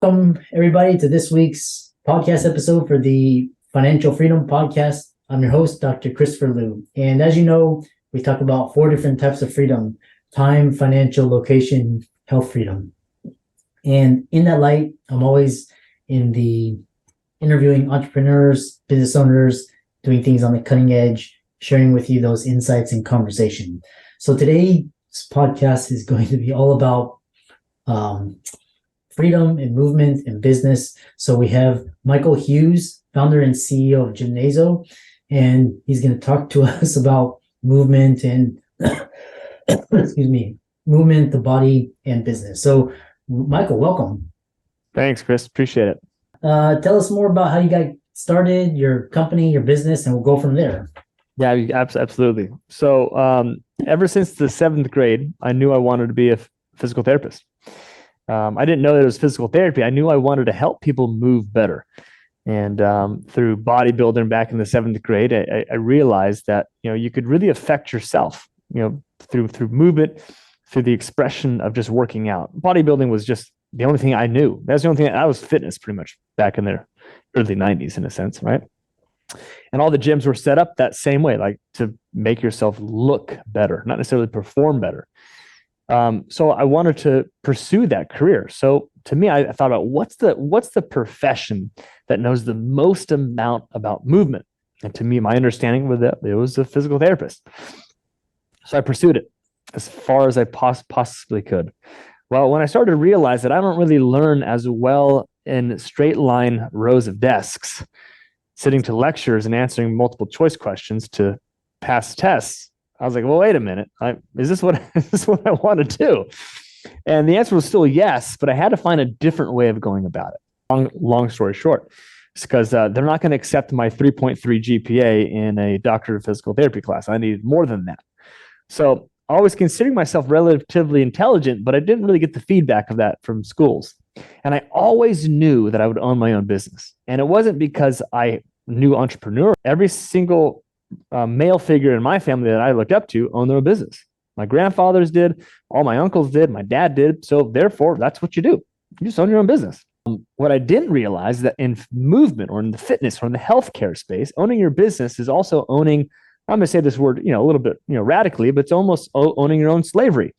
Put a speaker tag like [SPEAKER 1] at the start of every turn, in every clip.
[SPEAKER 1] Welcome, everybody, to this week's podcast episode for the Financial Freedom Podcast. I'm your host, Dr. Christopher Liu. And as you know, we talk about 4 different types of freedom: time, financial, location, health freedom. And in that light, I'm always in the interviewing entrepreneurs, business owners, doing things on the cutting edge, sharing with you those insights and conversation. So today's podcast is going to be all about freedom and movement and business. So we have Michael Hughes, founder and CEO of Gymnazo, and he's going to talk to us about movement and movement, the body, and business. So Michael, welcome.
[SPEAKER 2] Thanks, Chris. Appreciate it.
[SPEAKER 1] Tell us more about how you got started, your company, your business, and we'll go from there.
[SPEAKER 2] Yeah, absolutely. So ever since the 7th grade, I knew I wanted to be a physical therapist. I didn't know that it was physical therapy. I knew I wanted to help people move better. And through bodybuilding back in the 7th grade, I realized that, you could really affect yourself, through movement, through the expression of just working out. Bodybuilding was just the only thing I knew. That's the only thing. I was fitness pretty much back in the early 90s in a sense, right? And all the gyms were set up that same way, like to make yourself look better, not necessarily perform better. So I wanted to pursue that career. So to me, I thought about what's the profession that knows the most amount about movement. And to me, my understanding was that it was a physical therapist. So I pursued it as far as I possibly could. Well, when I started to realize that I don't really learn as well in straight line rows of desks, sitting to lectures and answering multiple choice questions to pass tests, I was like, well, wait a minute. Is this what I want to do? And the answer was still yes, but I had to find a different way of going about it. Long story short, it's because they're not going to accept my 3.3 GPA in a doctorate of physical therapy class. I needed more than that. So I was considering myself relatively intelligent, but I didn't really get the feedback of that from schools. And I always knew that I would own my own business. And it wasn't because I knew entrepreneur. Every single male figure in my family that I looked up to owned their own business. My grandfathers did, all my uncles did, my dad did. So therefore, that's what you do. You just own your own business. What I didn't realize is that in movement or in the fitness or in the healthcare space, owning your business is also owning, I'm going to say this word, a little bit, radically, but it's almost owning your own slavery.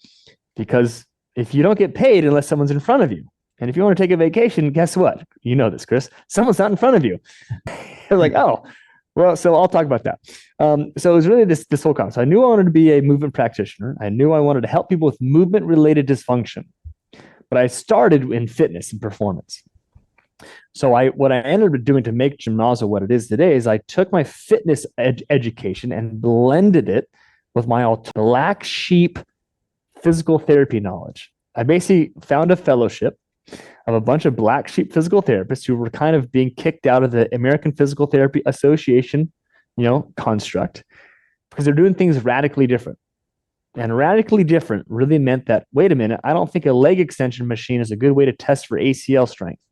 [SPEAKER 2] Because if you don't get paid unless someone's in front of you, and if you want to take a vacation, guess what? You know this, Chris. Someone's not in front of you. You're like, oh, well, so I'll talk about that. So it was really this whole concept. So I knew I wanted to be a movement practitioner. I knew I wanted to help people with movement-related dysfunction. But I started in fitness and performance. So what I ended up doing to make Gymnazo what it is today is I took my fitness education and blended it with my black sheep physical therapy knowledge. I basically found a fellowship of a bunch of black sheep physical therapists who were kind of being kicked out of the American Physical Therapy Association, construct, because they're doing things radically different. And radically different really meant that, wait a minute, I don't think a leg extension machine is a good way to test for ACL strength.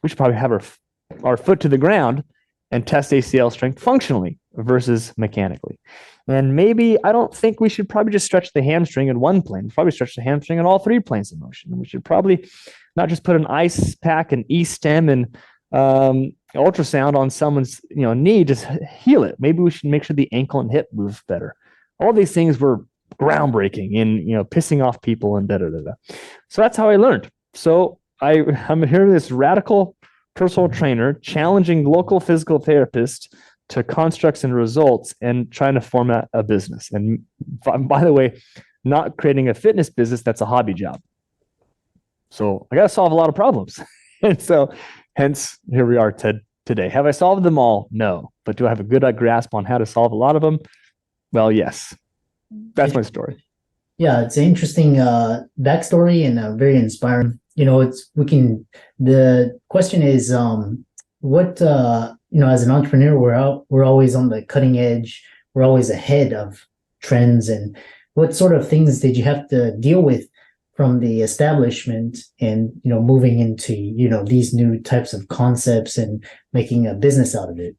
[SPEAKER 2] We should probably have our foot to the ground and test ACL strength functionally versus mechanically. And maybe I don't think we should probably just stretch the hamstring in one plane. We'll probably stretch the hamstring in all 3 planes of motion. And we should probably not just put an ice pack and E-stem and ultrasound on someone's knee to heal it. Maybe we should make sure the ankle and hip move better. All these things were groundbreaking in pissing off people and da-da-da-da. So that's how I learned. So I'm here, this radical personal trainer challenging local physical therapists to constructs and results and trying to format a business. And by the way, not creating a fitness business that's a hobby job. So I got to solve a lot of problems. And so hence here we are today. Have I solved them all? No. But do I have a good grasp on how to solve a lot of them? Well, yes. That's my story.
[SPEAKER 1] Yeah, it's an interesting backstory and very inspiring. The question is, what, as an entrepreneur, we're always on the cutting edge. We're always ahead of trends. And what sort of things did you have to deal with from the establishment and, moving into, these new types of concepts and making a business out of it?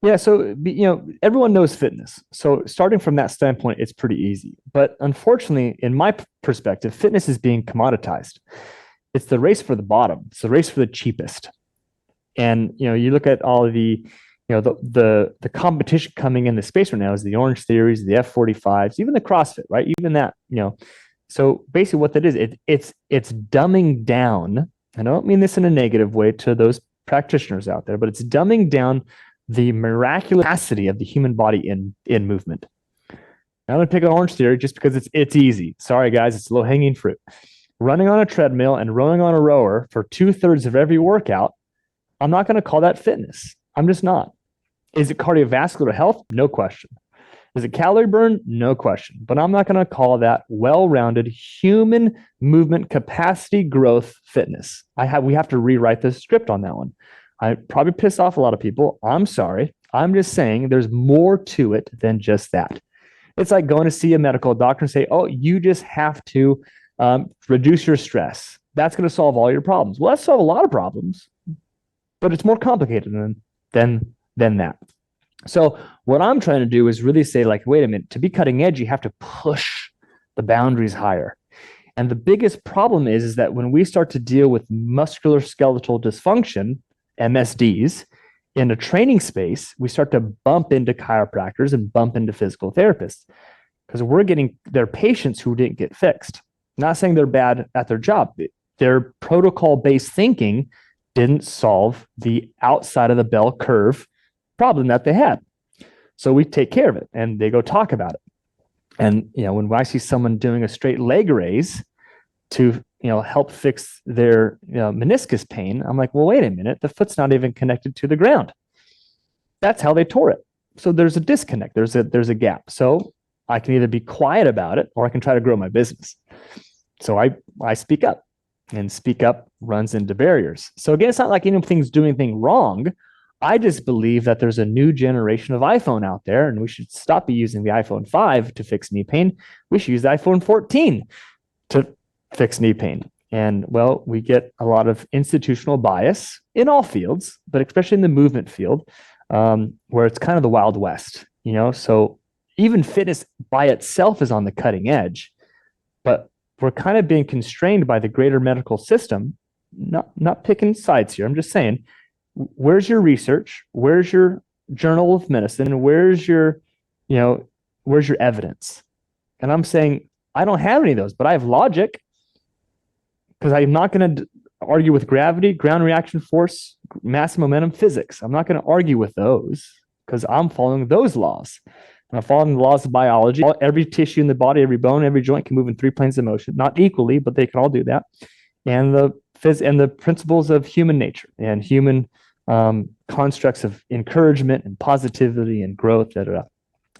[SPEAKER 2] Yeah. So, everyone knows fitness. So starting from that standpoint, it's pretty easy. But unfortunately, in my perspective, fitness is being commoditized. It's the race for the bottom. It's the race for the cheapest. And you look at all of the the competition coming in the space right now is the Orange Theories, the F45s, even the CrossFit, right? Even that, So basically, what that is, it's dumbing down. I don't mean this in a negative way to those practitioners out there, but it's dumbing down the miraculous capacity of the human body in movement. I'm going to pick an Orange Theory just because it's easy. Sorry, guys, it's low hanging fruit. Running on a treadmill and rowing on a rower for 2/3 of every workout, I'm not going to call that fitness. I'm just not. Is it cardiovascular health? No question. Is it calorie burn? No question. But I'm not going to call that well-rounded human movement capacity growth fitness. We have to rewrite the script on that one. I probably piss off a lot of people. I'm sorry. I'm just saying there's more to it than just that. It's like going to see a medical doctor and say, oh, you just have to reduce your stress. That's going to solve all your problems. Well, that solves a lot of problems, but it's more complicated than that. So what I'm trying to do is really say, like, wait a minute, to be cutting edge, you have to push the boundaries higher. And the biggest problem is that when we start to deal with musculoskeletal dysfunction, MSDs, in a training space, we start to bump into chiropractors and bump into physical therapists because we're getting their patients who didn't get fixed. Not saying they're bad at their job. Their protocol-based thinking didn't solve the outside of the bell curve problem that they had. So we take care of it and they go talk about it. And, when I see someone doing a straight leg raise to, help fix their meniscus pain, I'm like, well, wait a minute, the foot's not even connected to the ground. That's how they tore it. So there's a disconnect. There's a gap. So I can either be quiet about it or I can try to grow my business. So I speak up, and speak up runs into barriers. So again, it's not like anything's doing anything wrong. I just believe that there's a new generation of iPhone out there, and we should stop using the iPhone 5 to fix knee pain. We should use the iPhone 14 to fix knee pain. And well, we get a lot of institutional bias in all fields, but especially in the movement field, where it's kind of the Wild West, So even fitness by itself is on the cutting edge, but we're kind of being constrained by the greater medical system. Not picking sides here. I'm just saying, where's your research? Where's your journal of medicine? And where's your evidence? And I'm saying, I don't have any of those, but I have logic, because I'm not going to argue with gravity, ground reaction force, mass momentum, physics. I'm not going to argue with those because I'm following those laws. And I'm following the laws of biology. Every tissue in the body, every bone, every joint can move in 3 planes of motion, not equally, but they can all do that. And the principles of human nature and human constructs of encouragement and positivity and growth.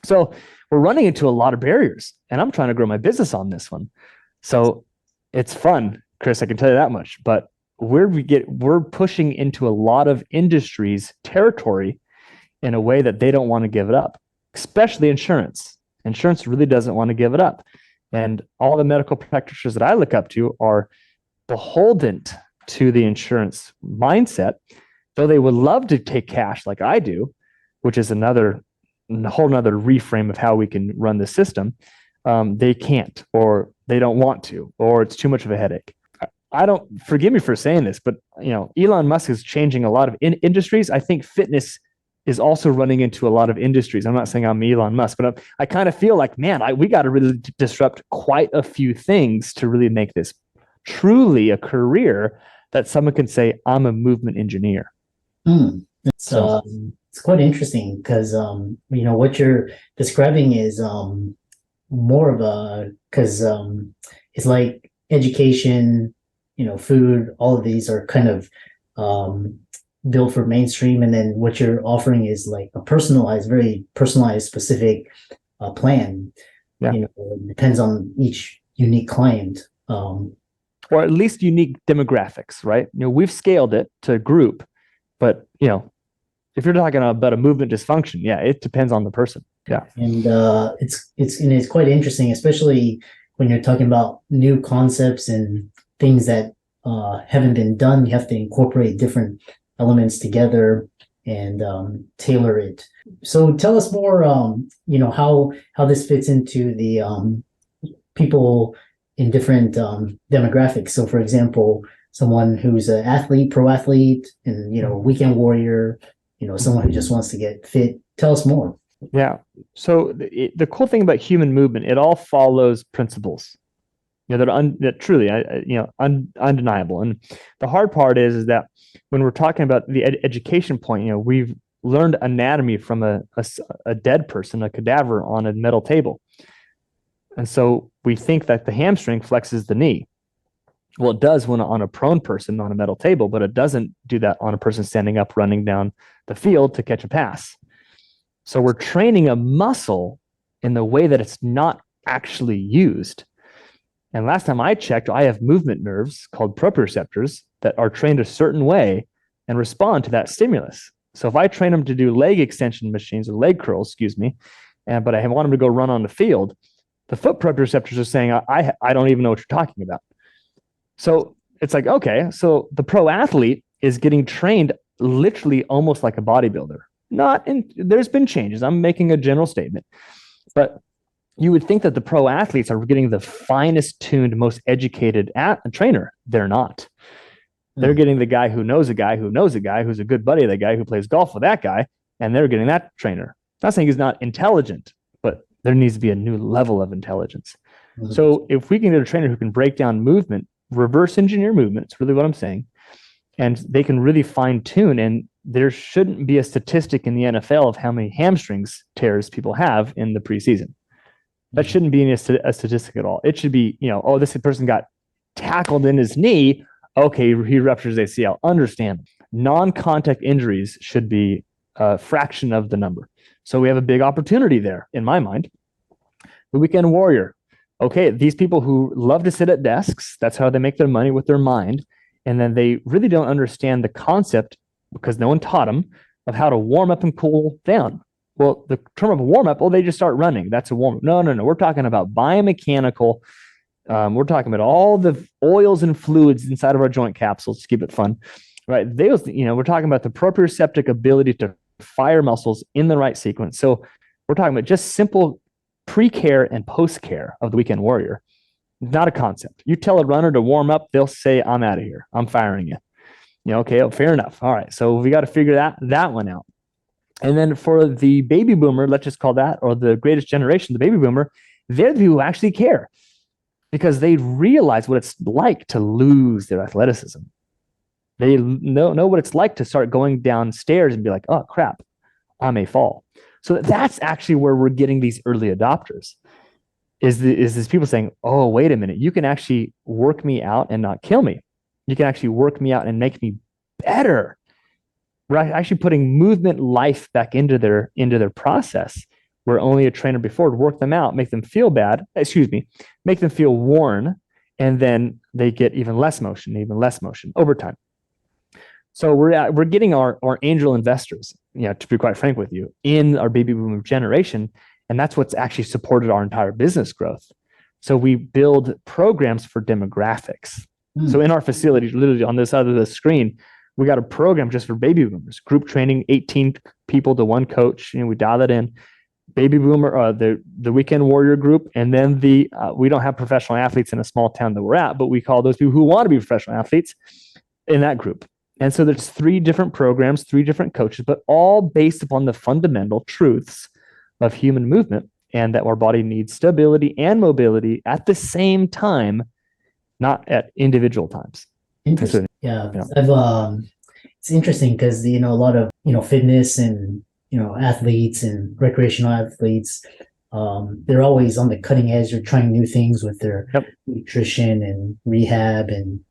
[SPEAKER 2] So we're running into a lot of barriers, and I'm trying to grow my business on this one. So it's fun, Chris, I can tell you that much. But we're pushing into a lot of industries territory in a way that they don't want to give it up, especially insurance. Insurance really doesn't want to give it up. And all the medical practitioners that I look up to are beholden to the insurance mindset, though they would love to take cash like I do, which is a whole nother reframe of how we can run the system. They can't, or they don't want to, or it's too much of a headache. I don't, forgive me for saying this, but Elon Musk is changing a lot of industries. I think fitness is also running into a lot of industries. I'm not saying I'm Elon Musk, but I kind of feel like, man, we got to really disrupt quite a few things to really make this truly a career that someone can say, I'm a movement engineer.
[SPEAKER 1] It's quite interesting because, what you're describing is more of because it's like education, food, all of these are kind of built for mainstream. And then what you're offering is like a very personalized, specific plan.
[SPEAKER 2] Yeah.
[SPEAKER 1] It depends on each unique client.
[SPEAKER 2] Or at least unique demographics, right? We've scaled it to group, but if you're talking about a movement dysfunction, yeah, it depends on the person. Yeah.
[SPEAKER 1] And it's quite interesting, especially when you're talking about new concepts and things that haven't been done. You have to incorporate different elements together and tailor it. So tell us more, how this fits into the people in different demographics. So for example, someone who's an athlete, pro athlete, and, weekend warrior, someone who just wants to get fit. Tell us more.
[SPEAKER 2] Yeah. So the cool thing about human movement, it all follows principles, that truly, undeniable. And the hard part is that when we're talking about the education point, we've learned anatomy from a dead person, a cadaver on a metal table. And so we think that the hamstring flexes the knee. Well, it does when on a prone person on a metal table, but it doesn't do that on a person standing up, running down the field to catch a pass. So we're training a muscle in the way that it's not actually used. And last time I checked, I have movement nerves called proprioceptors that are trained a certain way and respond to that stimulus. So if I train them to do leg extension machines or leg curls, but I want them to go run on the field, the foot proprioceptors are saying, I don't even know what you're talking about. So it's like, okay, so the pro athlete is getting trained literally almost like a bodybuilder. There's been changes. I'm making a general statement, but you would think that the pro athletes are getting the finest tuned, most educated trainer. They're not. They're getting the guy who knows a guy who knows a guy who's a good buddy of the guy who plays golf with that guy, and they're getting that trainer. Not saying he's not intelligent, but there needs to be a new level of intelligence. Mm-hmm. So if we can get a trainer who can break down movement, reverse engineer movement, it's really what I'm saying, and they can really fine tune, and there shouldn't be a statistic in the NFL of how many hamstrings tears people have in the preseason. That shouldn't be a statistic at all. It should be, this person got tackled in his knee. Okay, he ruptures ACL. Understand. Non-contact injuries should be a fraction of the number. So we have a big opportunity there, in my mind. The weekend warrior. Okay, these people who love to sit at desks, that's how they make their money with their mind. And then they really don't understand the concept, because no one taught them, of how to warm up and cool down. Well, the term of a warm up, they just start running. That's a warm up. No. We're talking about biomechanical. We're talking about all the oils and fluids inside of our joint capsules to keep it fun, right? We're talking about the proprioceptic ability to fire muscles in the right sequence. So we're talking about just simple pre-care and post-care of the weekend warrior. Not a concept. You tell a runner to warm up, they'll say, I'm out of here. I'm firing you. Okay, fair enough. All right. So we got to figure that one out. And then for the baby boomer, let's just call that, or the greatest generation, the baby boomer, they're the people who actually care, because they realize what it's like to lose their athleticism. They know what it's like to start going downstairs and be like, oh, crap, I may fall. So that's actually where we're getting these early adopters, is these people saying, oh, wait a minute, you can actually work me out and not kill me. You can actually work me out and make me better. Right, actually putting movement life back into their process, where only a trainer before would work them out, make them feel make them feel worn, and then they get even less motion over time. So we're getting our angel investors, to be quite frank with you, in our baby boomer generation, and that's what's actually supported our entire business growth. So we build programs for demographics. So in our facilities, literally on this side of the screen, we got a program just for baby boomers, group training, 18 people to one coach. We dial that in. Baby boomer, the weekend warrior group, and then we don't have professional athletes in a small town that we're at, but we call those people who want to be professional athletes in that group. And so there's 3 different programs, 3 different coaches, but all based upon the fundamental truths of human movement, and that our body needs stability and mobility at the same time, not at individual times.
[SPEAKER 1] Interesting. Yeah. It's interesting because, a lot of, fitness and, athletes and recreational athletes, they're always on the cutting edge. They're trying new things with their nutrition and rehab, and,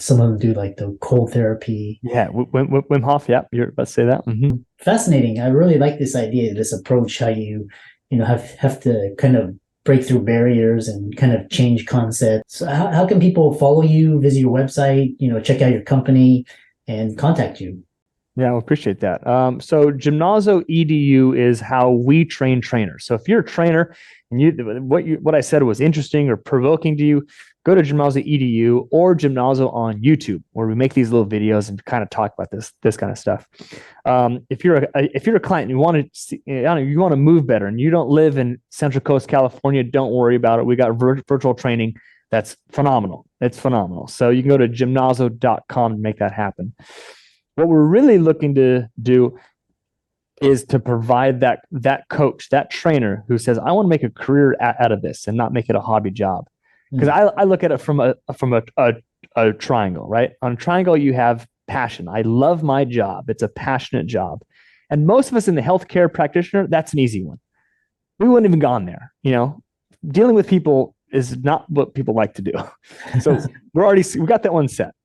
[SPEAKER 1] some of them do like the cold therapy.
[SPEAKER 2] Yeah. Wim Hof. Yeah. You're about to say that. Mm-hmm.
[SPEAKER 1] Fascinating. I really like this idea, this approach, how you, have to kind of break through barriers and kind of change concepts. So how can people follow you, visit your website, check out your company and contact you?
[SPEAKER 2] Yeah, I appreciate that. So Gymnazo EDU is how we train trainers. So if you're a trainer and what I said was interesting or provoking to you, go to Gymnazo EDU or Gymnazo on YouTube, where we make these little videos and kind of talk about this kind of stuff. If you're a client and you want to move better and you don't live in Central Coast California, don't worry about it. We got virtual training That's phenomenal. It's phenomenal. So you can go to gymnazo.com and make that happen. What we're really looking to do is to provide that coach, that trainer who says, I want to make a career out of this and not make it a hobby job. Because I look at it from a triangle, right? On a triangle, you have passion. I love my job. It's a passionate job. And most of us in the healthcare practitioner, that's an easy one. We wouldn't even gone there. Dealing with people is not what people like to do. So we got that one set.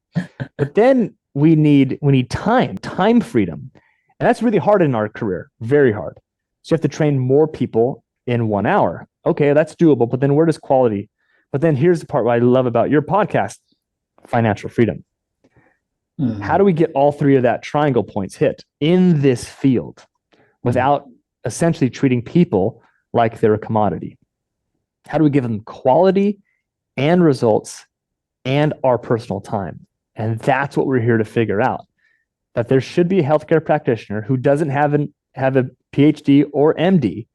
[SPEAKER 2] But then we need time freedom. And that's really hard in our career, very hard. So you have to train more people in 1 hour. Okay, that's doable. But then where does quality? But then here's the part what I love about your podcast, financial freedom. How do we get all three of that triangle points hit in this field without essentially treating people like they're a commodity? How do we give them quality and results and our personal time? And that's what we're here to figure out. That there should be a healthcare practitioner who doesn't have a PhD or MD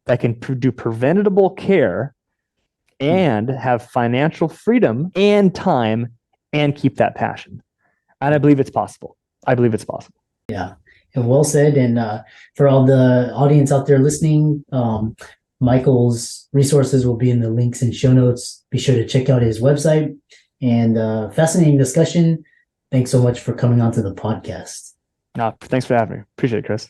[SPEAKER 2] that can do preventable care and have financial freedom and time and keep that passion. And I believe it's possible.
[SPEAKER 1] Yeah, and well said. And for all the audience out there listening, Michael's resources will be in the links and show notes. Be sure to check out his website. And fascinating discussion. Thanks so much for coming onto the podcast.
[SPEAKER 2] No, thanks for having me. Appreciate it, Chris.